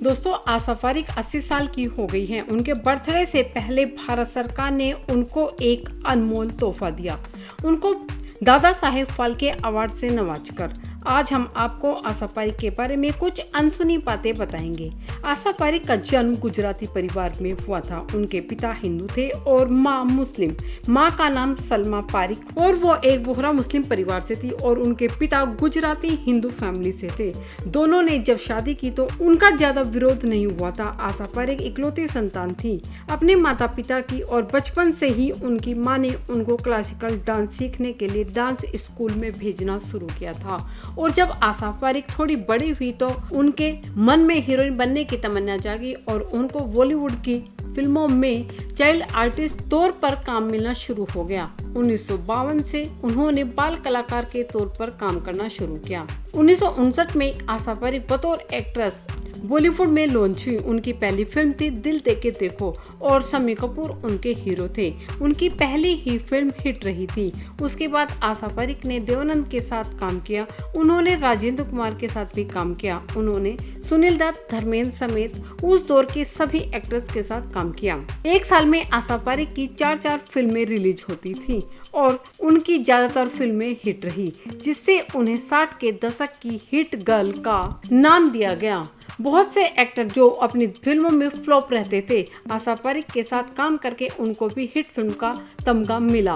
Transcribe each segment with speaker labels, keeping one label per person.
Speaker 1: दोस्तों, आशा पारेख 80 साल की हो गई हैं। उनके बर्थडे से पहले भारत सरकार ने उनको एक अनमोल तोहफा दिया, उनको दादा साहेब फाल्के अवार्ड से नवाजकर। आज हम आपको आशा पारेख के बारे में कुछ अनसुनी बातें बताएंगे। आशा पारेख का जन्म गुजराती परिवार में हुआ था। उनके पिता हिंदू थे और माँ मुस्लिम। माँ का नाम सलमा पारेख और वो एक बोहरा मुस्लिम परिवार से थी और उनके पिता गुजराती हिंदू फैमिली से थे। दोनों ने जब शादी की तो उनका ज्यादा विरोध नहीं हुआ था। आशा पारेख इकलौती संतान थी अपने माता पिता की और बचपन से ही उनकी माँ ने उनको क्लासिकल डांस सीखने के लिए डांस स्कूल में भेजना शुरू किया था। और जब आशा पारेख थोड़ी बड़ी हुई तो उनके मन में हीरोइन बनने की तमन्ना जागी और उनको बॉलीवुड की फिल्मों में चाइल्ड आर्टिस्ट तौर पर काम मिलना शुरू हो गया। 1952 से उन्होंने बाल कलाकार के तौर पर काम करना शुरू किया। 1959 में आशा पारेख बतौर एक्ट्रेस बॉलीवुड में लॉन्च हुई। उनकी पहली फिल्म थी दिल देके देखो और शम्मी कपूर उनके हीरो थे। उनकी पहली ही फिल्म हिट रही थी। उसके बाद आशा पारेख ने देवानंद के साथ काम किया। उन्होंने राजेंद्र कुमार के साथ भी काम किया। उन्होंने सुनील दत्त, धर्मेंद्र समेत उस दौर के सभी एक्टर्स के साथ काम किया। एक साल में आशा पारेख की 4 फिल्में रिलीज होती थी और उनकी ज्यादातर फिल्में हिट रही, जिससे उन्हें 60 के दशक की हिट गर्ल का नाम दिया गया। बहुत से एक्टर जो अपनी फिल्मों में फ्लॉप रहते थे, आशा पारेख के साथ काम करके उनको भी हिट फिल्म का तमगा मिला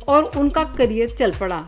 Speaker 1: और उनका करियर चल पड़ा।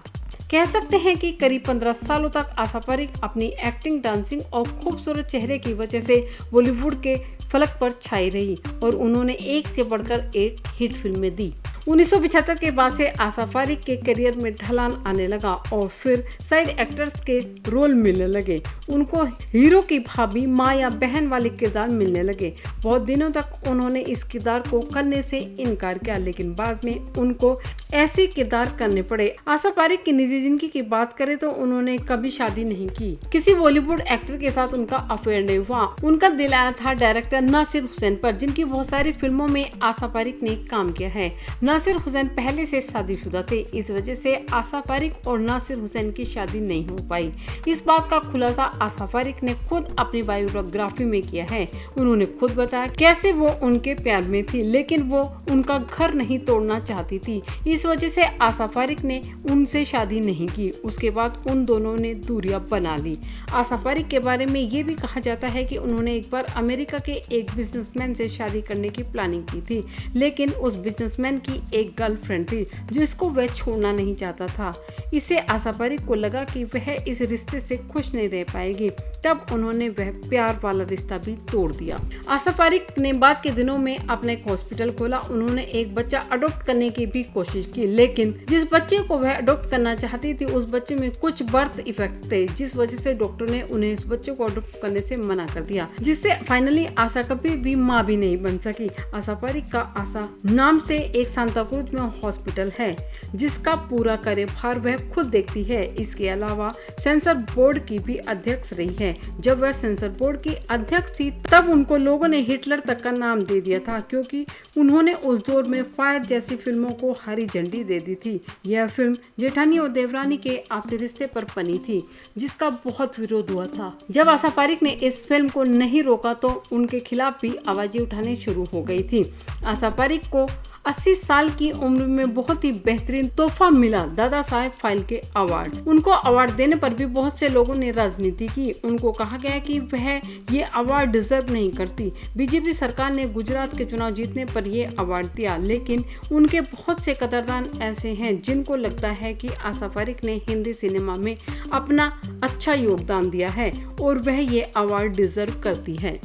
Speaker 1: कह सकते हैं कि करीब 15 सालों तक आशा पारेख अपनी एक्टिंग, डांसिंग और खूबसूरत चेहरे की वजह से बॉलीवुड के फलक पर छाई रही और उन्होंने एक से बढ़कर एक हिट फिल्में दी। 1975 के बाद से आशा पारेख के करियर में ढलान आने लगा और फिर साइड एक्टर्स के रोल मिलने लगे। उनको हीरो की भाभी, माँ या बहन वाले किरदार मिलने लगे। बहुत दिनों तक उन्होंने इस किरदार को करने से इनकार किया, लेकिन बाद में उनको ऐसे किरदार करने पड़े। आशा पारेख की निजी जिंदगी की बात करें तो उन्होंने कभी शादी नहीं की। किसी बॉलीवुड एक्टर के साथ उनका अफेयर नहीं हुआ। उनका दिल आया था डायरेक्टर नासिर हुसैन पर, जिनकी बहुत सारी फिल्मों में आशा पारेख ने काम किया है। नासिर हुसैन पहले से शादीशुदा थे, इस वजह से आशा पारेख और नासिर हुसैन की शादी नहीं हो पाई। इस बात का खुलासा आशा पारेख ने खुद अपनी बायोग्राफी में किया है। उन्होंने खुद बताया कैसे वो उनके प्यार में थी, लेकिन वो उनका घर नहीं तोड़ना चाहती थी। इस वजह से आशा पारेख ने उनसे शादी नहीं की। उसके बाद उन दोनों ने दूरियां बना ली। आशा पारेख के बारे में ये भी कहा जाता है कि उन्होंने एक बार अमेरिका के एक बिजनेसमैन से शादी करने की प्लानिंग की थी, लेकिन उस बिजनेसमैन की एक गर्लफ्रेंड थी जिसको वह छोड़ना नहीं चाहता था। इससे आशा पारेख को लगा कि वह इस रिश्ते से खुश नहीं रह पाएगी। तब उन्होंने वह प्यार वाला रिश्ता भी तोड़ दिया। आशा पारेख ने बाद के दिनों में अपना एक हॉस्पिटल खोला। उन्होंने एक बच्चा अडॉप्ट करने की भी कोशिश की, लेकिन जिस बच्चे को वह अडॉप्ट करना चाहती थी उस बच्चे में कुछ बर्थ इफेक्ट थे, जिस वजह से डॉक्टर ने उन्हें इस बच्चे को अडॉप्ट करने से मना कर दिया, जिससे फाइनली आशा कभी भी माँ भी नहीं बन सकी। आशा पारेख का आशा नाम से एक सांताक्रूज में हॉस्पिटल है, जिसका पूरा कार्यभार वह खुद देखती है। इसके अलावा सेंसर बोर्ड की भी अध्यक्ष रही है। जब वह सेंसर बोर्ड की अध्यक्ष थी तब उनको लोगों ने हिटलर तक का नाम दे दिया था, क्योंकि उन्होंने उस दौर में फायर जैसी फिल्मों को हरी झंडी दे दी थी। यह फिल्म जेठानी और देवरानी के आपसी रिश्ते पर बनी थी, जिसका बहुत विरोध हुआ था। जब आशा पारेख ने इस फिल्म को नहीं रोका तो उनके खिलाफ भी आवाजें उठानी शुरू हो गई थी। आशा पारेख को 80 साल की उम्र में बहुत ही बेहतरीन तोहफा मिला, दादा साहेब फाल्के अवार्ड। उनको अवार्ड देने पर भी बहुत से लोगों ने राजनीति की। उनको कहा गया कि वह ये अवार्ड डिजर्व नहीं करती। बीजेपी सरकार ने गुजरात के चुनाव जीतने पर ये अवार्ड दिया, लेकिन उनके बहुत से कदरदान ऐसे हैं जिनको लगता है कि आशा पारेख ने हिंदी सिनेमा में अपना अच्छा योगदान दिया है और वह ये अवार्ड डिजर्व करती है।